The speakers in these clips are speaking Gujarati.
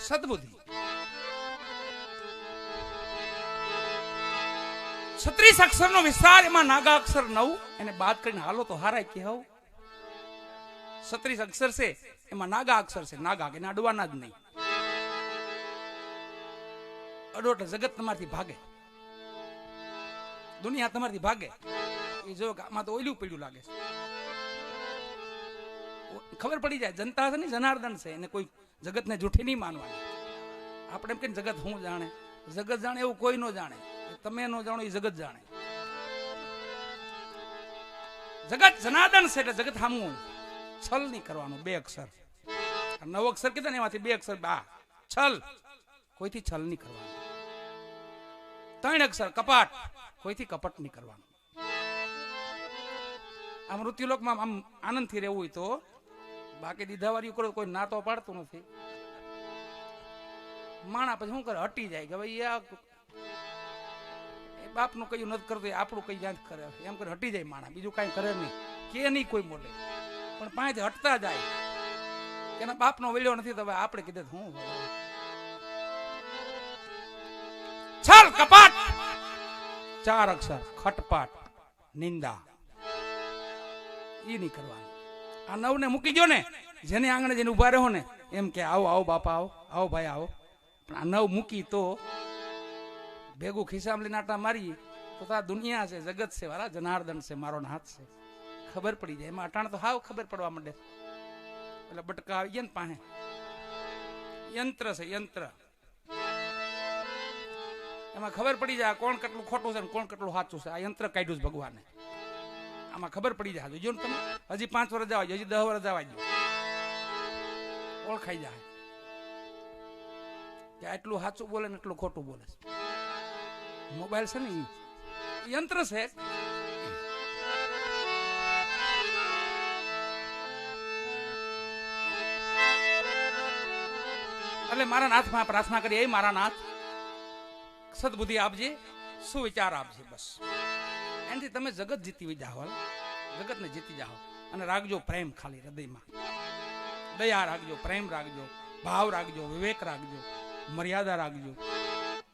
સદબુદ્ધિ. 36 અક્ષરનો વિસ્તાર, એમાં નાગા અક્ષર 9, એને બાદ કરીને હાલો તો હારાય કે હવ. 36 અક્ષર છે, એમાં નાગા અક્ષર છે. નાગા કે અડવાના જ નહીં. અડો એટલે જગત તમારથી ભાગે, દુનિયા તમારથી ભાગે. એ જો આમાં તો ઓયલું પડ્યું લાગે છે. ખબર પડી જાય જનતા છે ને જનાર્દન છે, એને કોઈ જગતને જૂઠી નહીં માનવાની. આપણે એમ કે જગત હું જાણે, જગત જાણે એવું કોઈ ન જાણે. તમે ન જાણો એ જગત જાણે. જગત જનાર્દન છે એટલે જગત સામું છલ નહીં કરવાનું. 2 અક્ષર 9 અક્ષર કીધા ને એમાંથી 2 અક્ષર છલ, કોઈથી છલ નહીં કરવાનું. 3 અક્ષર કપાટ, કોઈથી કપટ નહીં કરવાનું. આ મૃત્યુલોકમાં આમ આનંદથી રહેવું હોય તો, બાકી દીધાવાળી કરો કોઈ ના તો પાડતું નથી. માણા પછી શું કરે, હટી જાય કે ભાઈ આ બાપનું કયું નથી કરતું, આપણું કઈ જાત કરે, એમ કરે હટી જાય માણા. બીજું કઈ કરે નહીં, કે નહીં કોઈ બોલે, પણ પાંચ હટતા જાય. એના બાપનો વેલ્યો નથી તો હવે આપણે કીધે હું છલ કપાટ. 4 અક્ષર ખટપાટ, નિંદા, એ નહીં કરવાનું. આ 9 ને મૂકી ગયો ને, જેને આંગણે જેને ઉભા રહ્યો ને એમ કે આવો આવો બાપા આવો, આવો ભાઈ આવો. પણ આ 9 મૂકી તો ભેગું ખિસ્સામાં લઈને આટા મારી તો આ દુનિયા છે, જગત છે, વાલા જનાર્દન છે, મારો નાથ છે. ખબર પડી જાય એમાં. અટાણ તો હાવ ખબર પડવા માંડે. એટલે બટકા આવી ગયા ને પાસે. યંત્ર છે, યંત્ર. એમાં ખબર પડી જાય કોણ કેટલું ખોટું છે ને કોણ કેટલું સાચું છે. આ યંત્ર કાઢ્યું છે ભગવાને. આમાં ખબર પડી જાય. જો ને તમે હજી 5 વર્ષ જવા, હજી 10 વર્ષ જવા દો, ઓળખાઈ જાય કે એટલું સાચું બોલે ને એટલું ખોટું બોલે. મોબાઈલ છે ને એ યંત્ર છે. એટલે મારા નાથમાં પ્રાર્થના કરીએ, એ મારા નાથ સદબુદ્ધિ આપજે, સુવિચાર આપજે. બસ એનાથી તમે જગત જીતી જાઓ, જગતને જીતી જાઓ. અને રાખજો પ્રેમ ખાલી હૃદયમાં. દયા રાખજો, પ્રેમ રાખજો, ભાવ રાખજો, વિવેક રાખજો, મર્યાદા રાખજો.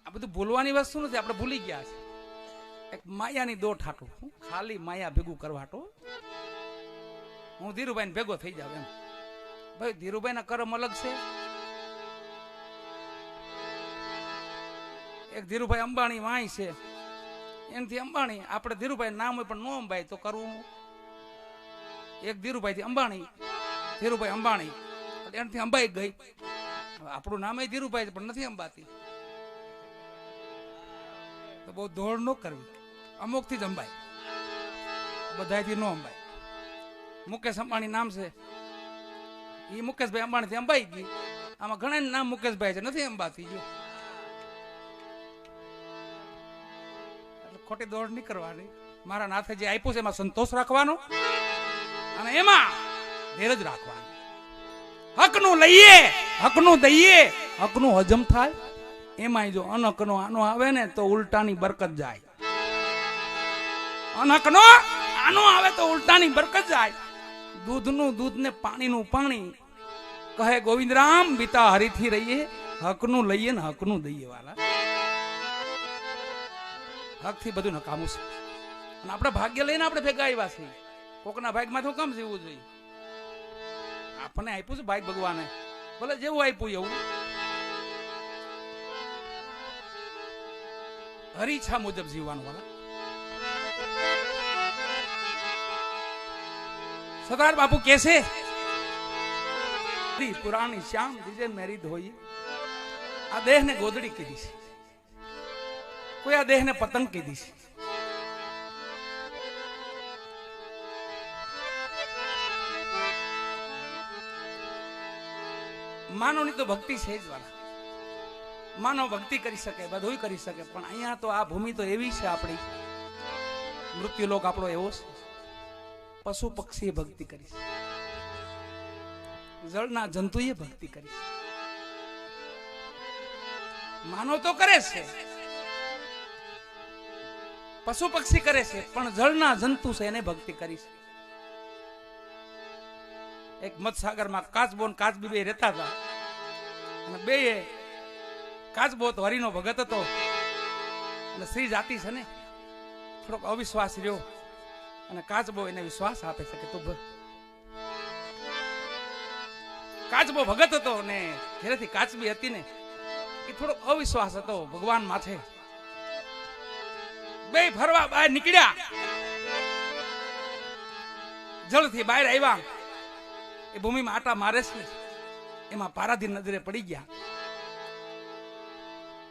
આ બધું ભૂલવાની વસ્તુ નથી, આપણે ભૂલી ગયા છે. એક માયાની દોટ હાટું, ખાલી માયા ભેગું કરવા હાટું હું ધીરુભાઈ ભેગો થઈ જાવ એમ. ભાઈ ધીરુભાઈ ના કર્મ અલગ છે. એક ધીરુભાઈ અંબાણી વાય છે, એનાથી અંબાણી. આપણે ધીરુભાઈ નામ હોય પણ નો અંબાઈ તો કરવું. એક ધીરુભાઈ થી અંબાણી, ધીરુભાઈ અંબાણી, એનાથી અંબાઈ ગઈ. આપણું નામ ધીરુભાઈ પણ નથી અંબાતી. તો બહુ દોડ ન કરવી. અમુક થી જ અંબાઈ, બધાથી નો અંબાઈ. મુકેશ અંબાણી નામ છે, એ મુકેશભાઈ અંબાણી થી અંબાઈ ગઈ. આમાં ઘણા નામ મુકેશભાઈ છે, નથી અંબાતી. જો ખોટી દોડ નહીં કરવાની. મારા નાથે જે આપ્યું છે એમાં સંતોષ રાખવાનો અને એમાં ધીરજ રાખવાની. હકનું લઈએ, હકનું દઈએ, હકનું હજમ થાય. એમાં જો અનહકનો આનો આવે ને તો ઉલટાની બરકત જાય. અનહકનો આનો આવે તો ઉલટાની બરકત જાય. દૂધનું દૂધ ને પાણીનું પાણી. કહે ગોવિંદરામ બીતા હરીથી રહીએ, હકનું લઈએ ને હકનું દઈએ. વાલા હક થી બધું નકામું છે. અને આપણે ભાગ્ય લઈને આપણે ભેગા આવ્યા છીએ. કોકના ભાગમાં તો કમ જીવવું જોઈએ. આપણને આપ્યું છે ભાગ ભગવાને, ભલે જેવું આપ્યું એવું. હરીછા મુજબ જીવવાનું. વાલા સરદાર બાપુ કેસે પુરાણી શ્યામ જીજે મેરી ધોઈ. આ દેહ ને ગોદડી કીધી છે, કોઈ આ દેહ ને પતંગ કીધી છે. માનવની તો ભક્તિ છે જ. વાલા માનવ ભક્તિ કરી શકે, બધું કરી શકે, પણ અહીંયા તો આ ભૂમિ તો એવી છે આપણી. મૃત્યુલોક આપણો એવો છે. પશુ પક્ષીએ ભક્તિ કરી છે, જળના જંતુએ ભક્તિ કરી. માનવ તો કરે છે, પશુ પક્ષી કરે છે, પણ જળના જંતુ છે એને ભક્તિ કરી છે. એક મતસાગરમાં કાચબો ને કાચબી બે રહેતા હતા. અને બે કાચબો તો હરિનો ભગત હતો અને સ્ત્રી જાતિ છે ને થોડોક અવિશ્વાસ રહ્યો અને કાચબો એને વિશ્વાસ આપે છે કે તું કાચબો ભગત હતો ને ઘરેથી કાચબી હતી ને એ થોડોક અવિશ્વાસ હતો ભગવાન માથે. બે ફરવા બહાર નીકળ્યા, જળથી બહાર આવ્યા, એ ભૂમિમાં આટા મારે છે, એમાં પારાધી નજરે પડી ગયા.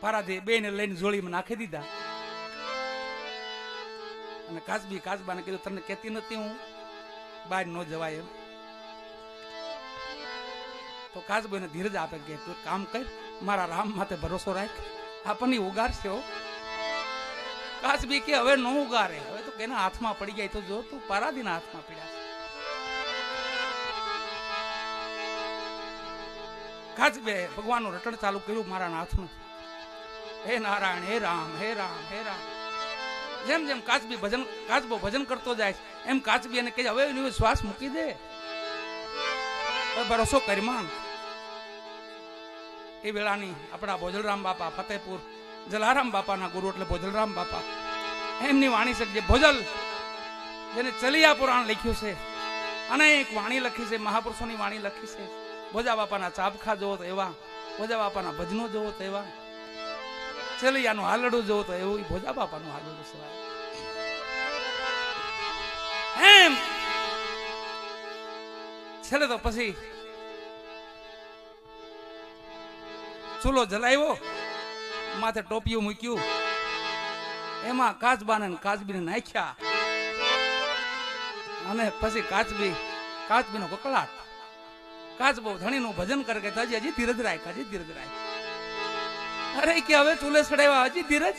પારાધી બે ને લઈને જોડીમાં નાખી દીધા અને કાચબાને કીધું તને કહેતી નથી હું બહાર ન જવાય એમ. તો કાચબો એને ધીરજ આપે કે તું કામ કર, મારા રામ માથે ભરોસો રાખ, આપણને ઉગારશે. કાચબી કે હવે ન ઉગારે, હવે તો કેના હાથમાં પડી જાય તો જો તું પારાધીના હાથમાં પડ્યા. કાચબે ભગવાનનું રટણ ચાલુ કર્યું મારા નાથનું, હે નારાયણ, હે રામ, હે રામ, હે રામ. જેમ જેમ કાચબો ભજન કરતો જાય એમ કાચબી એને કહે હવે એનો શ્વાસ મૂકી દે, ભરોસો કરી માંગ. એ વેળાની આપણા ભોજલરામ બાપા ફતેપુર જલારામ બાપાના ગુરુ એટલે ભોજલરામ બાપા, એમની વાણી છે જે ભોજલ, જેને ચલિયા પુરાણ લખ્યું છે, અનેક વાણી લખી છે, મહાપુરુષોની વાણી લખી છે. ભોજા બાપાના ચાબખા જોવો તો એવા, ભોજા બાપાના ભજનો જોવો તો એવા, ચલિયાનું હાલડું જોવો તો એવું ભોજા બાપાનું હાલડું છે. એમ છેલ્લે તો પછી ચૂલો જલાવ્યો, માથે ટોપિયું મૂક્યું, એમાં કાચબીને નાખ્યા અને પછી કાચબીનો કકળાટ. કાચબો ધણીનું ભજન કરે કે હજી ધીરજ રાખ, હજી ધીરજ રાખ. અરે કે હવે ચૂલે ચડાવ્યા હજી ધીરજ.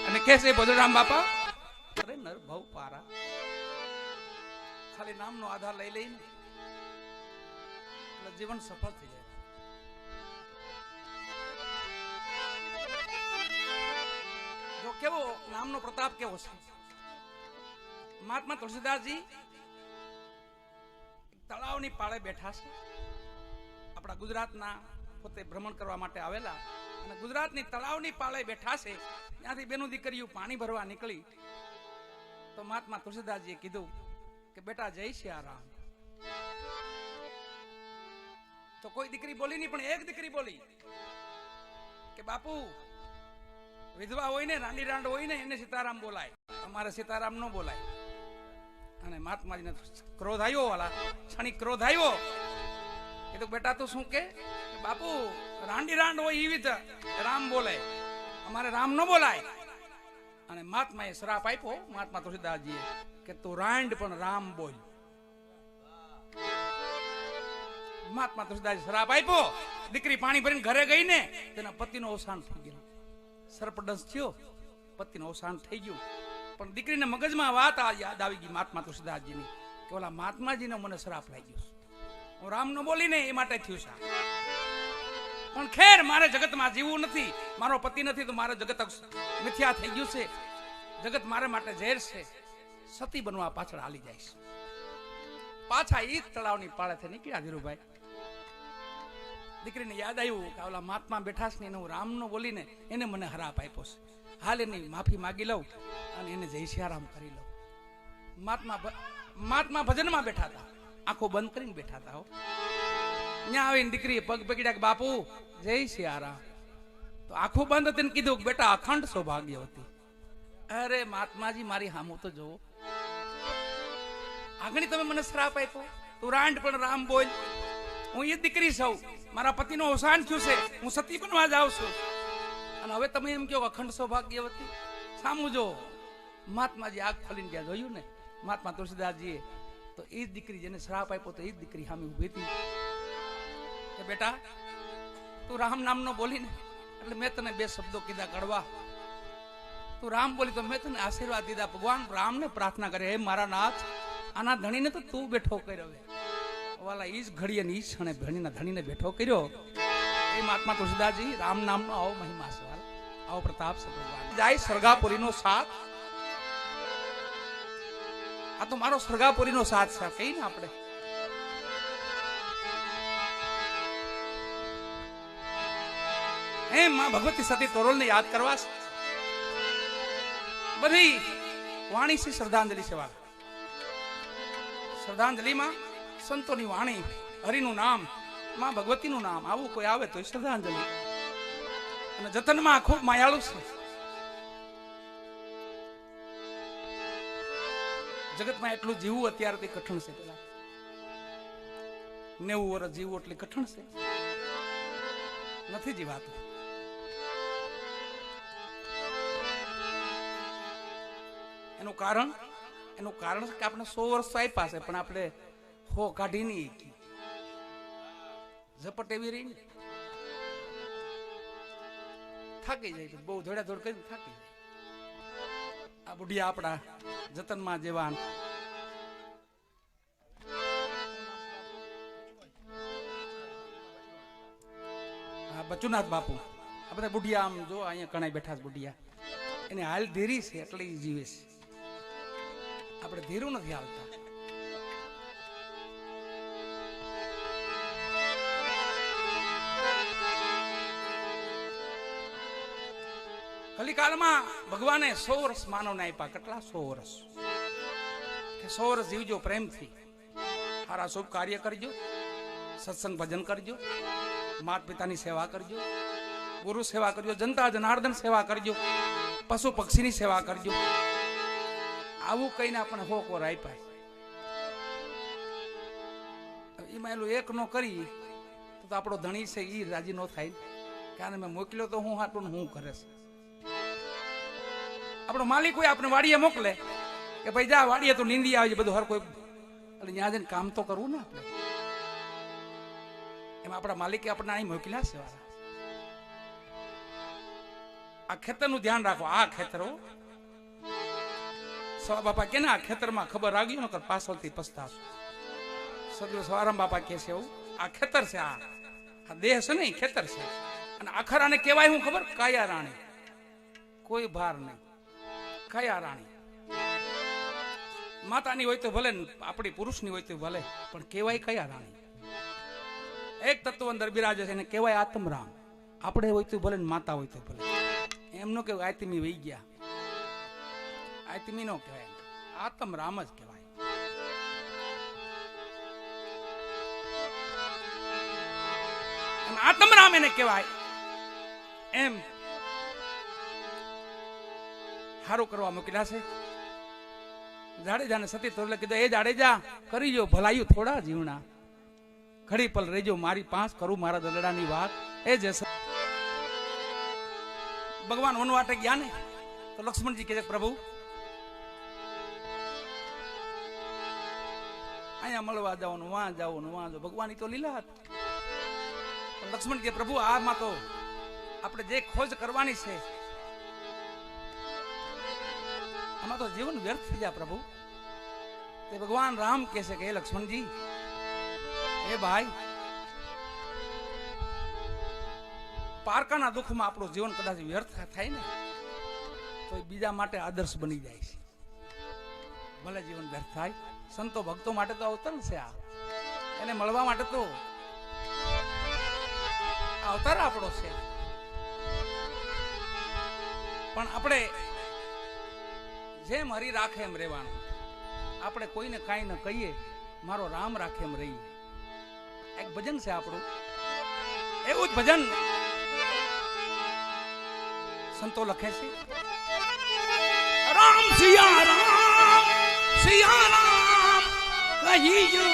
અને કેસે ભોજરામ બાપા અરે નર ભવ પારા, ખાલી નામનો આધાર લઈ લઈને એટલે જીવન સફળ થઈ જાય. જો કેવો નામનો પ્રતાપ કેવો છે. મહાત્મા તુલસીદાસજી તળાવની પાળે બેઠા છે, આપણા ગુજરાતના પોતે ભ્રમણ કરવા માટે આવેલા, અને ગુજરાતની તળાવની પાળે બેઠા છે. ત્યાંથી બેનું દીકરીઓ પાણી ભરવા નીકળી તો મહાત્મા તુલસીદાસજીએ કીધું કે બેટા જય સિયારામ. તો કોઈ દીકરી બોલી નહીં, પણ એક દીકરી બોલી કે બાપુ વિધવા હોય ને, રાંડી રાંડ હોય ને, એને સીતારામ બોલાય, અમારે સીતારામ ન બોલાય. અને મહાત્માજીને ક્રોધ આવ્યો, વાલા ક્ષણિક ક્રોધ આવ્યો. એ તો બેટા તું શું કે બાપુ રાંડી રાંડ હોય એવી રામ બોલે, અમારે રામ ન બોલાય. અને મહાત્માએ શ્રાપ આપ્યો મહાત્મા તુલસીદાસજીએ કે તું રાંડ પણ રામ બોલ. મહાત્મા તુલસીદાસજી શ્રાપ આપ્યો. દીકરી પાણી ભરીને ઘરે ગઈ ને, તેના પતિનું અવસાન થઈ ગયું. સર્પદંશ થયો, પતિનું અવસાન થઈ ગયું. પણ દીકરીને મગજમાં વાત યાદ આવી ગઈ મહાત્મા તુલસીદાસજીની કે ઓલા મહાત્માજીનો મને શ્રાપ લાગ્યો, હું રામ ન બોલીને એ માટે થયું છે. પણ ખેર મારે જગતમાં જીવવું નથી, મારો પતિ નથી તો મારે જગત મિથ્યા થઈ ગયું છે, જગત મારે માટે ઝેર છે. સતી બનવા પાછળ હાલી જાય છે. પાછા ઈ તળાવની પાળેથી નીકળ્યા ધીરુભાઈ. દીકરીને યાદ આવ્યું કે ઓલા મહાત્મા બેઠા છે ને એને હું રામ નો બોલીને એને મને હરાપ આપ્યો છે, હાલ એની માફી માગી લઉં અને એને જય સિયારામ કરી લઉં. મહાત્મા ભજનમાં બેઠા હતા, આંખો બંધ કરીને બેઠા હતા. ત્યાં આવીને દીકરીએ પગ પકડ્યા કે બાપુ જય સિયારામ. તો આંખો બંધ હતી ને કીધું કે બેટા અખંડ સૌભાગ્યવતી. અરે મહાત્માજી મારી હામું તો જોવો, આગળ તમે મને શ્રાપ આપ્યો, તું રાંડ પણ રામ બોલ. હું એ દીકરી છું, મારા પતિનું અવસાન થયું છે, હું સતી બનવા જાઉં છું, અને હવે તમે એમ કહો અખંડ સૌભાગ્યવતી. સામું જો મહાત્માજી આગ ખોલીને ત્યાં જોયું ને મહાત્મા તુલસીદાસજીએ, તો એ જ દીકરી જેને શ્રાપ આપ્યો તો એ જ દીકરી સામે ઉભી હતી કે બેટા તું રામ નામ નો બોલી ને એટલે મેં તને બે શબ્દો કીધા કડવા, તું રામ બોલી તો મેં તને આશીર્વાદ દીધા. ભગવાન રામને પ્રાર્થના કરે, હે મારા નાથ આના ધણીને તો તું બેઠો કર્યો. વાલા ઈ જ ઘડીએ ને ઈ ક્ષણે ધણીના ધણીને બેઠો કર્યો. એ મહાત્મા તુલસીદાસજી રામ નામનો આવો મહિમા છે, આવો પ્રતાપ છે ભગવાન. જાય સરગાપુરીનો સાથ, આ તો મારો સરગાપુરીનો સાથ છે કઈ ને આપણે. એમ માં ભગવતી સતી તોરલને યાદ કરવા બધી વાણી છે શ્રદ્ધાંજલિ સેવા. શ્રદ્ધાંજલિમાં સંતોની વાણી, હરિનું નામ, માં ભગવતીનું નામ, આવું કોઈ આવે તો શ્રદ્ધાંજલિ. અને જતનમાં ખૂબ માયાળુ છે. જગતમાં એટલું જીવવું અત્યારથી કઠણ છે. પેલા 90 વર્ષ જીવવું એટલે કઠણ છે, નથી જીવાતું. એનું કારણ છે કે આપણે 100 વર્ષ તો આપ્યા છે, પણ આપણે હો કાઢી નહીં. ઝપટ એવી રહી ને, થાકી જાય, બહુ દોડાદોડ કરીને થાકી જાય. આ બુઢિયા આપણા જતનમાં જેવા બચુનાથ બાપુ, આ બધા બુઢિયા, આમ જો અહીંયા ઘણા બેઠા છે બુઢિયા, એને હાલ ધીરી છે એટલે એ જીવે છે. આપણે ધીરું નથી હાલતા. કલિકાલમાં ભગવાને 100 વર્ષ માનવને આપ્યા. કેટલા? 100 વર્ષ. કે 100 વર્ષ જીવજો પ્રેમથી, સારા શુભ કાર્ય કરજો, સત્સંગ ભજન કરજો, માતા પિતાની સેવા કરજો, ગુરુ સેવા કરજો, જનતા જનાર્દન સેવા કરજો, પશુ પક્ષીની સેવા કરજો. આવું કહીને આપણે 100 કોર આપ્યા. એમાં એલું એક નો કરી તો આપણો ધણી છે એ રાજી નો થાય, કારણ મેં મોકલ્યો તો હું હાટું હું કરે છે. આપણો માલિક હોય આપણે વાડીએ મોકલે કે ભાઈ જા વાડીએ તો નીંદી આવજે, બધું હર કોઈ, એટલે ત્યાં જઈને કામ તો કરવું ને આપણે. એમાં આપણા માલિકે આપણને અહીં મોકલ્યા છે. આ ખેતરનું ધ્યાન રાખો. આ ખેતરો સવા બાપા કે આ ખેતરમાં ખબર આવી ન કર પાછળથી પસ્તાશો. સદગુરુ સવારામ બાપા કે છે એવું, આ ખેતર છે, આ દેહ છે ને ખેતર છે. અને આખર આને કહેવાય હું ખબર? કાયા રાણી. કોઈ ભાર નહીં, કાયા રાણી. માતાની હોય તો ભલે, આપણી પુરુષની હોય તો ભલે, પણ કહેવાય કયા રાણી. એક તત્વ અંદર બિરાજે છે એને કહેવાય આત્મરામ. આપણે હોય તો ભલે, માતા હોય તો ભલે. એમ નો કહેવાય આયતમી વહી ગયા, આયતમી નો કહેવાય, આત્મરામ જ કહેવાય. આત્મરામ એને કહેવાય. એમ સારું કરવા મોકલ્યા છે. જાડેજાને સતી તોરલે કીધું, એ જાડેજા કરી જો ભલાયું થોડા જીવના, ઘડી પલ રેજો મારી પાંચ, કરું મારા દલડાની વાત. એ જે ભગવાન વનવાટે ગયા ને તો લક્ષ્મણજી કહે, પ્રભુ અહીંયા મળવા જવાનું, વાં જવાનું, વાં જાવ. ભગવાન તો લીલા હતા. લક્ષ્મણ કે પ્રભુ આમાં તો આપણે જે ખોજ કરવાની છે આમાં તો જીવન વ્યર્થ થઈ જાય પ્રભુ. તે ભગવાન રામ કહે છે કે હે લક્ષ્મણજી, હે ભાઈ, પારકાના દુઃખમાં આપણું જીવન કદાચ વ્યર્થ થાય ને તો બીજા માટે આદર્શ બની જાય છે. ભલે જીવન વ્યર્થ થાય, સંતો ભક્તો માટે તો અવતર છે. આ એને મળવા માટે તો અવતાર આપણો છે. પણ આપણે જેમ હરી રાખે એમ રહેવાનું. આપણે કોઈને કાંઈ ન કહીએ, મારો રામ રાખે એમ રહીએ. એક ભજન છે આપણું, એવું જ ભજન સંતો લખે છે. રામ સિયા રામ, સિયા રામ કહીજો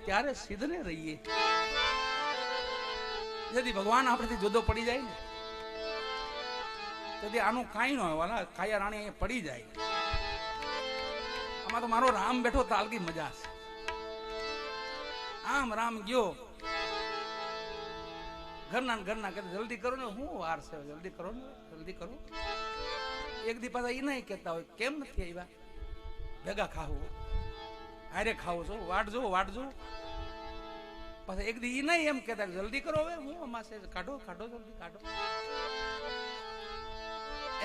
ત્યારે સિદ્ધને રહીએ. यदि भगवान આપણે જુદો પડી જાય ને તો આનું કાંઈ ન હોય. વાલા કાયા રાણી અહીંયા પડી જાય. આમાં તો મારો રામ બેઠો તાલકી મજા છે. આમ રામ ગયો ઘરના કે જલ્દી કરો ને, હું વાર છે, જલ્દી કરો ને, જલ્દી કરો. એક દી પાછા એ નહીં કહેતા હોય કેમ નથી આવ્યા, ભેગા ખાવું, હારે ખાવું છો, વાટજો. પાછા એક દી નહીં એમ કહેતા જલ્દી કરો, હવે હું આમાં છે, કાઢો જલ્દી કાઢો.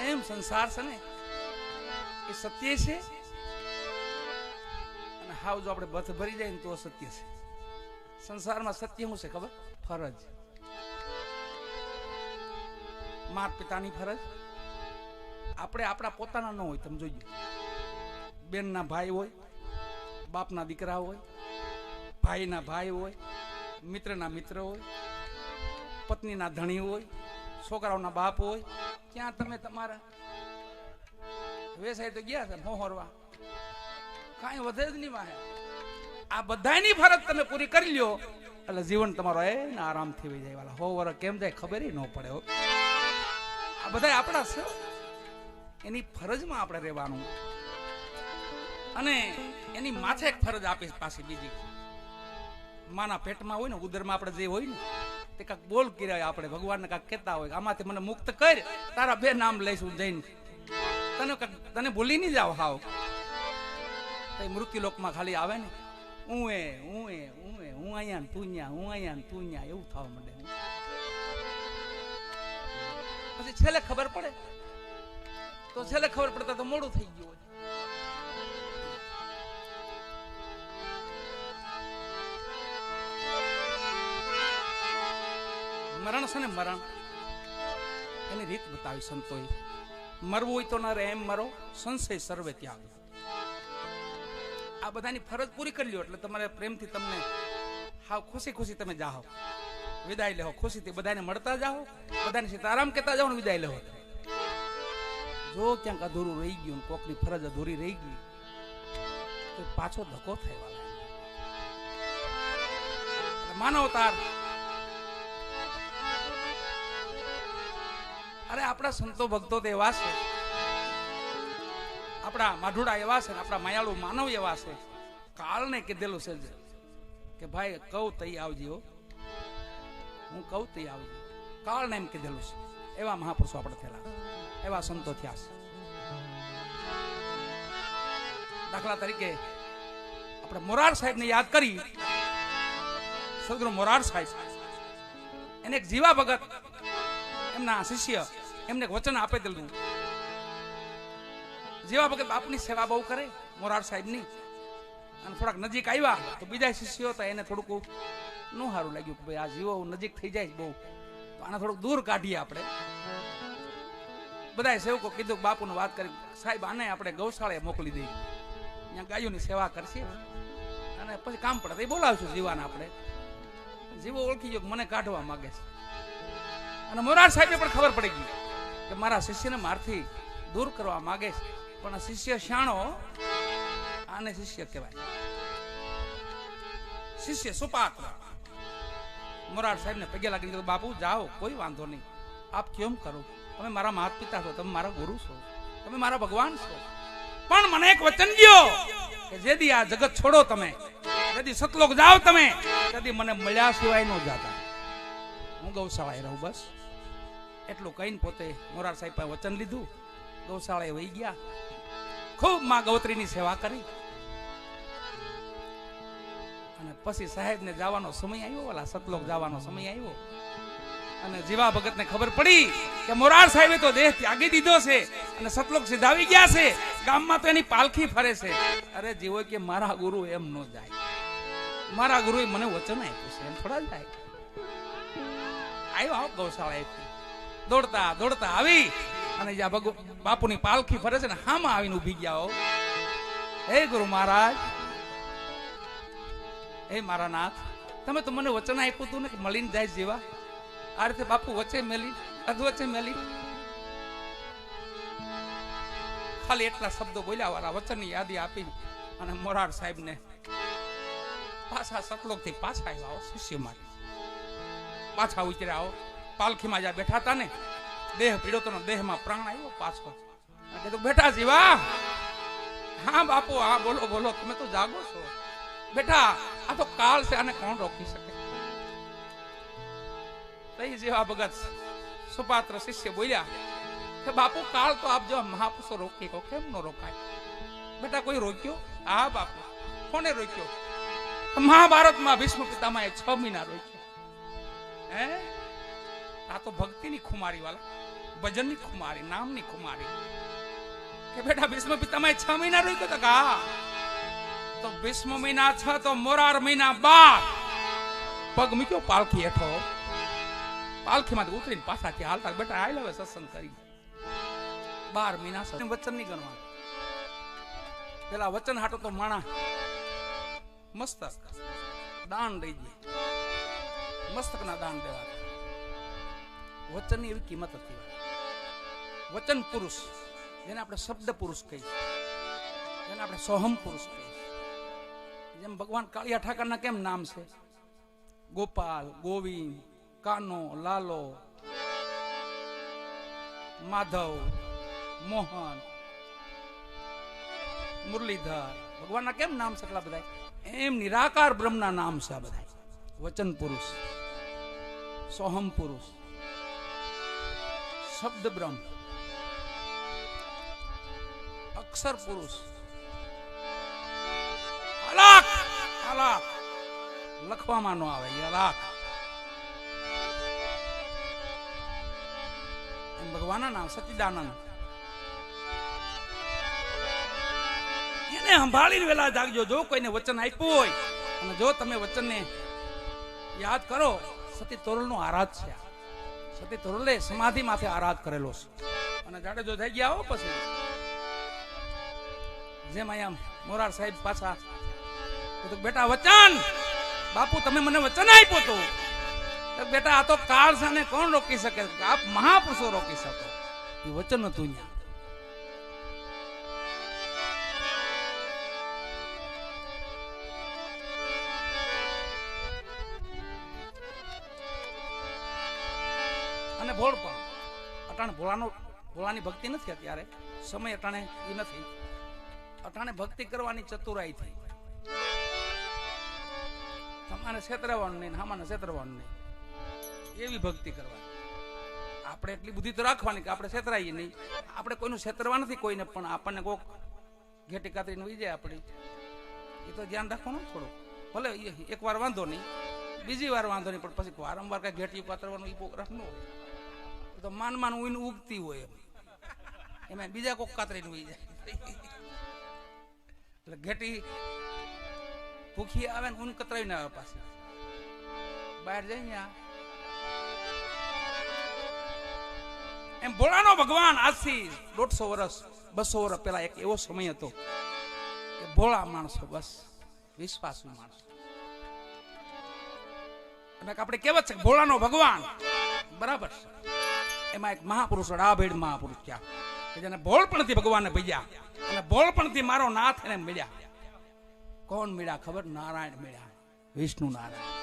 એમ સંસાર છે ને એ સત્ય છે અને હાવ જો આપણે બથ ભરી જાય ને તો સત્ય છે. સંસારમાં સત્ય શું છે ખબર? ફરજ. માતા પિતાની ફરજ આપણે આપણા પોતાના ન હોય. તમે જોજો, બેનના ભાઈ હોય, બાપના દીકરા હોય, ભાઈના ભાઈ હોય, મિત્રના મિત્ર હોય, પત્નીના ધણી હોય, છોકરાઓના બાપ હોય. ત્યાં તમે તમારા વેસાય તો ગયા છે મોહરવા, કાંઈ વધે જ નહીં વાહે. આ બધાની ફરજ તમે પૂરી કરી લ્યો એટલે જીવન તમારો એને આરામથી વહી જાય. વાલા 100 વર્ષ કેમ જાય ખબર ન પડે. આ બધા આપણા છે, એની ફરજમાં આપણે રહેવાનું. અને એની માથે એક ફરજ આપી પાછી બીજી. માના પેટમાં હોય ને, ઉદરમાં આપણે જે હોય ને, તે કાંક બોલ કર્યા આપણે ભગવાનને કાંક કહેતા હોય, આમાંથી મને મુક્ત કર, તારા 2 નામ લઈશું જઈને, તને ભૂલી નહીં જાવ હાવ. મૃત્યુ લોકમાં ખાલી આવે ને, હું અહીંયા ને તું ન્યા, હું અહીંયા ને તું ન્યા, એવું થવા માંડે. પછી છેલ્લે ખબર પડે તો પડતા તો મોડું થઈ ગયું હોય. મરણ છે ને, મરણ એની રીત બતાવી સંતોએ. મરવું હોય તો ના રે એમ મરો, સંશય સર્વે ત્યાગ. આ બધાની ફરજ પૂરી કરી લ્યો એટલે તમારે પ્રેમથી તમને હાવ ખુશી ખુશી તમે જાઓ, વિદાય લેવો ખુશીથી. બધાને મળતા જાઓ, બધાને સીતારામ કહેતા જાઓ ને વિદાય લેવો. જો ક્યાંક અધૂરું રહી ગયું, કોકની ફરજ અધૂરી રહી ગઈ તો પાછો ધક્કો થાય. માનવતાર. અરે આપણા સંતો ભક્તો તો એવા છે, આપણા માઢુડા એવા છે, આપણા માયાળુ માનવ એવા છે. કાળને કીધેલું છે કે ભાઈ કહું તઈ આવજો, હું કહું તઈ આવજો. કાળને એમ કીધેલું છે. એવા મહાપુરુષો આપણે થયેલા, એવા સંતો થયા છે. દાખલા તરીકે આપણે મોરાર સાહેબને યાદ કરી. સદગુરુ મોરાર સાહેબ, એને એક જીવા ભગત એમના શિષ્ય એમને વચન આપી દીધું. જીવા ભગત બાપની સેવા બહુ કરે મોરાર સાહેબની, અને થોડાક નજીક આવ્યા તો બીજા શિષ્યો હતા એને થોડુંક ન સારું લાગ્યું કે ભાઈ આ જીવો નજીક થઈ જાય બહુ, તો આને થોડુંક દૂર કાઢીએ આપણે. બધા સેવકો કીધું, બાપુને વાત કરી, સાહેબ આને આપણે ગૌશાળાએ મોકલી દઈએ, ત્યાં ગાયોની સેવા કરશે અને પછી કામ પડે તો બોલાવશું જીવાને. આપણે જીવો ઓળખી ગયો મને કાઢવા માંગે છે. અને મોરાર સાહેબને પણ ખબર પડી ગઈ કે મારા શિષ્યને મારથી દૂર કરવા માંગે છે, પણ શિષ્ય શાણો, આને શિષ્ય કહેવાય. શિષ્ય સુપાત્ર. મોરાર સાહેબને પગે લાગી કીધું, બાપુ જાઓ, કોઈ વાંધો નહીં, આપ કેમ કરો, તમે મારા માતા પિતા છો, તમે મારા ગુરુ છો, તમે મારા ભગવાન છો, પણ મને એક વચન દ્યો કે જેદી આ જગત છોડો તમે, જેદી સતલોક જાઓ તમે, તેથી મને મળ્યા સિવાય ન જાતા, હું ગૌશાળાએ રહું. બસ એટલું કહીને પોતે મોરાર સાહેબ પાસે વચન લીધું, ગૌશાળાએ વહી ગયા. ખૂબ માં ગૌત્રીની સેવા કરી. અને પછી સાહેબને જવાનો સમય આવ્યો, ઓલા સતલોક જવાનો સમય આવ્યો, અને જીવા ભગતને ખબર પડી કે મોરાર સાહેબે તો દેહ ત્યાગી દીધો છે અને સતલોક સિધાવી ગયા છે. ગામમાં તો એની પાલખી ફરે છે. અરે જીવો કે મારા ગુરુ એમ ન જાય, મારા ગુરુએ મને વચન આપ્યું છે, એમ થોડા જાય. આવ્યો ગૌશાળા, દોડતા દોડતા આવી અને જ્યાં બાપુની પાલખી ફરે છે ને હામાં આવીને ઉભી ગયા. હે ગુરુ મહારાજ, હે મારા નાથ, તમે તો મને વચન આપ્યું હતું ને કે મળીને જાય જેવા. આ રીતે બાપુ વચ્ચે મેલી, અધવચ્ચે મેલી, ખાલી એટલા શબ્દો બોલ્યા, વાળા વચનની યાદી આપી અને મોરાર સાહેબ ને પાછા સતલોક થી પાછા આવ્યા શિષ્ય માટે. પાછા ઉતર્યા, પાલખીમાં જ્યાં બેઠા હતા ને, દેહ પીડો તો દેહમાં પ્રાણ આવ્યો પાછો. કીધું, બેટા જીવા. હા બાપુ, હા બોલો બોલો, તમે તો જાગો છો. બેટા આ તો કાળ છે, આને કોણ રોકી શકે? તઈ જેવા ભગત સુપાત્ર શિષ્ય બોલ્યા કે બાપુ કાળ તો આપ જેવા મહાપુરુષો રોકી કો, કેમ નો રોકાય? બેટા કોઈ રોક્યો? હા બાપુ. કોને રોક્યો? મહાભારતમાં ભીષ્મ પિતામહે 6 મહિના રોક્યો. હે, આ તો ભક્તિની ખુમારી વાળા, ભજનની ખુમારી, નામની ખુમારી. કે બેટા ભીષ્મ પિતામહે 6 મહિના રોક્યો? તો હા. તો 20મો મહિના 6 તો મોરાર મહિના 12 પગ મૂક્યો પાલખી હેઠો, પાલખીમાંથી ઉતરીને પાછા કે હાલતા બેટા આઈ હવે સત્સંગ કરી. 12 મહિના વચન નહીં ગણવા. પેલા વચન હાટો તો માણા મસ્તક દાન દઈ દે, મસ્તકના દાન દેવા. વચનની એવી કિંમત હતી. વચન પુરુષ જેને આપણે શબ્દ પુરુષ કહીએ, જેને આપણે સોહમ પુરુષ કહીએ. જેમ ભગવાન કાળિયા ઠાકરના કેમ નામ છે? ગોપાલ, ગોવિંદ, કાનો, લાલો, માધવ, મોહન, મુરલીધર. ભગવાનના કેમ નામ છે એટલા બધા? એમ નિરાકાર બ્રહ્મના નામ છે આ બધા. વચન પુરુષ, સોહમ પુરુષ, શબ્દ બ્રહ્મ, અક્ષર પુરુષ, અલાક અલાક લખવામાં નો આવે અલાક. એમ ભગવાનના નામ સચ્ચિદાનંદ. એને સંભાળીને વેલા જાગજો. જો કોઈને વચન આપ્યું હોય અને જો તમે વચનને યાદ કરો. સતી તોરલ નો આરાધ છે. સતી તોરલે સમાધિ માથે આરાધ કરેલો છે. અને જાડેજો થઈ ગયા હો પછી. જેમ અહીંયા મોરાર સાહેબ પાછા બેટા વચન બાપુ તમે મને વચન આપ્યું હતું. બેટા આ તો કાળ સાને કોણ રોકી શકે? આપ મહાપુરુષો રોકી શકો. એ વચન હતું. અને ભોળ પણ અટાણે ભોળાની ભક્તિ નથી. અત્યારે સમય અટાણે એ નથી. અટાણે ભક્તિ કરવાની ચતુરાઈ થઈ. તમારે છેતરવાનું નહીં, હામાને છેતરવાનું નહીં. એવી ભક્તિ કરવાની. આપણે એટલી બુદ્ધિ તો રાખવાની કે આપણે છેતરાઈએ નહીં. આપણે કોઈનું છેતરવા નથી કોઈને, પણ આપણને કોક ઘેટી કાતરીને વહી જાય આપણી, એ તો ધ્યાન રાખવાનું થોડું. ભલે એક વાર વાંધો નહીં, બીજી વાર વાંધો નહીં, પણ પછી વારંવાર કઈ ઘેટી કાતરવાનું એ પ્રોગ્રામ ન હોય. એ તો માન ઉઈને ઉગતી હોય એમાં બીજા કોક કાતરીને વહી જાય. એટલે ઘેટી ભૂખી આવે ને ઊન કતરાવીને આવે પાછી. બહાર જાય ને એમ ભોળાનો ભગવાન આજથી 150 વર્ષ 200 વર્ષ પહેલા એક એવો સમય હતો કે ભોળા માણસો, બસ વિશ્વાસુ માણસો. અને આપણે કહેવત છે ભોળાનો ભગવાન, બરાબર છે. એમાં એક મહાપુરુષ રાભેડ મહાપુરુષ થયા કે જેને ભોળપણથી ભગવાનને ભજ્યા અને ભોળપણથી મારો નાથ એને મળ્યા. કોણ મળ્યા ખબર? નારાયણ મળ્યા, વિષ્ણુ નારાયણ.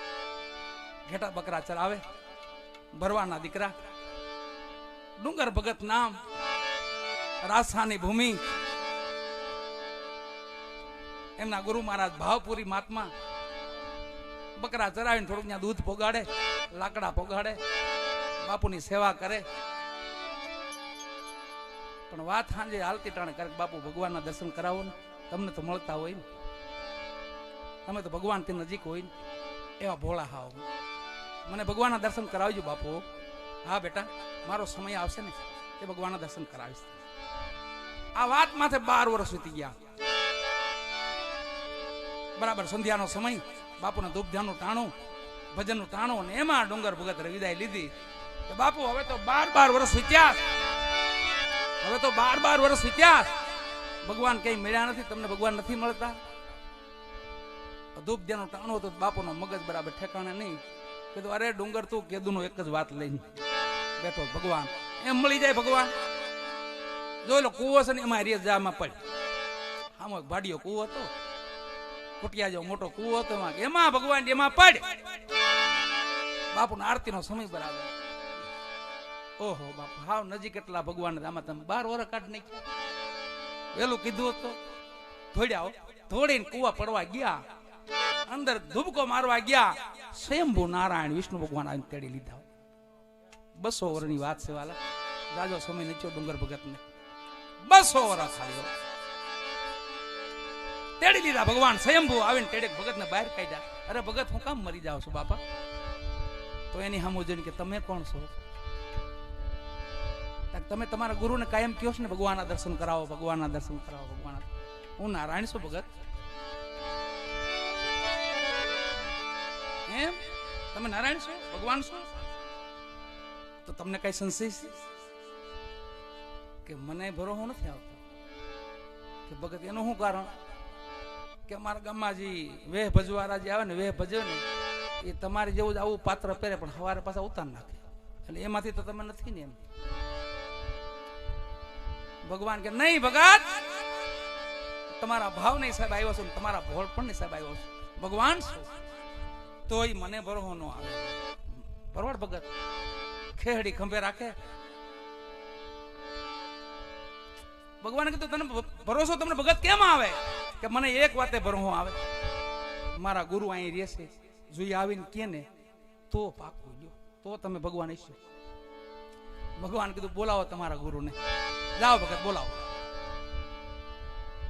ઘેટા બકરા ચરાવે, ભરવાના દીકરા, ડુંગર ભગત નામ, રાસાની ભૂમિ. એમના ગુરુ મહારાજ ભાવપુરી મહાત્મા. બકરા ચરાવીને થોડુંક ત્યાં દૂધ પોગાડે, લાકડા પોગાડે, બાપુની સેવા કરે. પણ વાત સાંજે હાલતી ટાણે કરે બાપુ ભગવાનના દર્શન કરાવો ને, તમને તો મળતા હોય ને, તમે તો ભગવાન થી નજીક હોય ને. એવા ભોળા હાવ, મને ભગવાનના દર્શન કરાવજો બાપુ. હા બેટા, મારો સમય આવશે ને તે ભગવાનના દર્શન કરાવીશ. આ વાત માથે 12 વર્ષ વીતી ગયા. બરાબર સંધ્યાનો સમય, બાપુના ધૂપ ધ્યાનનું ટાણું, ભજનનું ટાણું, અને એમાં ડુંગર ભગત વિદાય લીધી. બાપુ હવે તો 12 વર્ષ વીત્યા. હવે તો 12 વર્ષ વીત્યા. ભગવાન કઈ મળ્યા નથી. તમને ભગવાન નથી મળતા. ધૂપ ધ્યાનનું ટાણું હતું. બાપુનો મગજ બરાબર ઠેકાણે નહીં. કીધું અરે ડુંગર તું કેદુનો એક જ વાત લઈને બેઠો. ભગવાન એમ મળી જાય. ભગવાન જોઈ લો કૂવો છે ને એમાં રેજામાં પડ. આમાં એક ભાડિયો કૂવો હતો, કુટિયા જેવો મોટો કૂવો હતો, એમાં ભગવાન એમાં પડ. બાપુના આરતીનો સમય બરાબર. ઓહો બાપુ હાવ નજીક એટલા ભગવાન. આમાં તમે 12 વર્ષ કાઢ નાખ્યા. પેલું કીધું હતું ધોડ્યા, ધોડીને કૂવા પડવા ગયા, અંદર ધુબકો મારવા ગયા. સ્વયંભુ નારાયણ વિષ્ણુ ભગવાન આવીને તેડી લીધા. 200 વર્ષની વાત છે વાલા. રાજો સમય નચ્યો ડુંગર ભગત ને. 200 વર્ષ આવ્યો, તેડી લીધા ભગવાન. સ્વયંભુ આવીને તેડે ભગત ને બહાર કાઢ્યા. અરે ભગત હું કામ મરી જાવ છું બાપા? તો એની સામે જોઈને કે તમે કોણ છો? તમે તમારા ગુરુને કાયમ કહો છો ને ભગવાનના દર્શન કરાવો, ભગવાનના દર્શન કરાવો, ભગવાન. હું નારાયણ છું ભગત. તમે નારાયણ છો, ભગવાન છો? તો તમને કઈ સંશય છે કે મને ભરોસો નથી આવતો કે ભગત એનું શું કારણ કે અમારા ગામમાં જે વેહ ભજવાળા જે આવે ને, વેહ ભજવે ને એ તમારે જેવું જ આવું પાત્ર પહેરે પણ સવારે પાછા ઉતાર નાખે, એટલે એમાંથી તો તમે નથી ને એમ. ભગવાન કે નહીં ભગત, તમારા ભાવ નહીં સાહેબ આવ્યો છું, તમારા ભોળ પણ નહીં સાહેબ આવ્યો છું, ભગવાન છું તોય મને ભરોસો ન આવે. બરોબર ભગત ખેહડી ખંભે રાખે. ભગવાને કીધું તને ભરોસો તમને ભગત કેમ આવે? કે મને એક વાતે ભરોસો આવે, મારા ગુરુ અહીં રહેશે, જોઈ આવીને કે ને તો પાકું ગયો, તો તમે ભગવાન હશો. ભગવાન કીધું બોલાવો તમારા ગુરુને. જાઓ ભગત બોલાવો.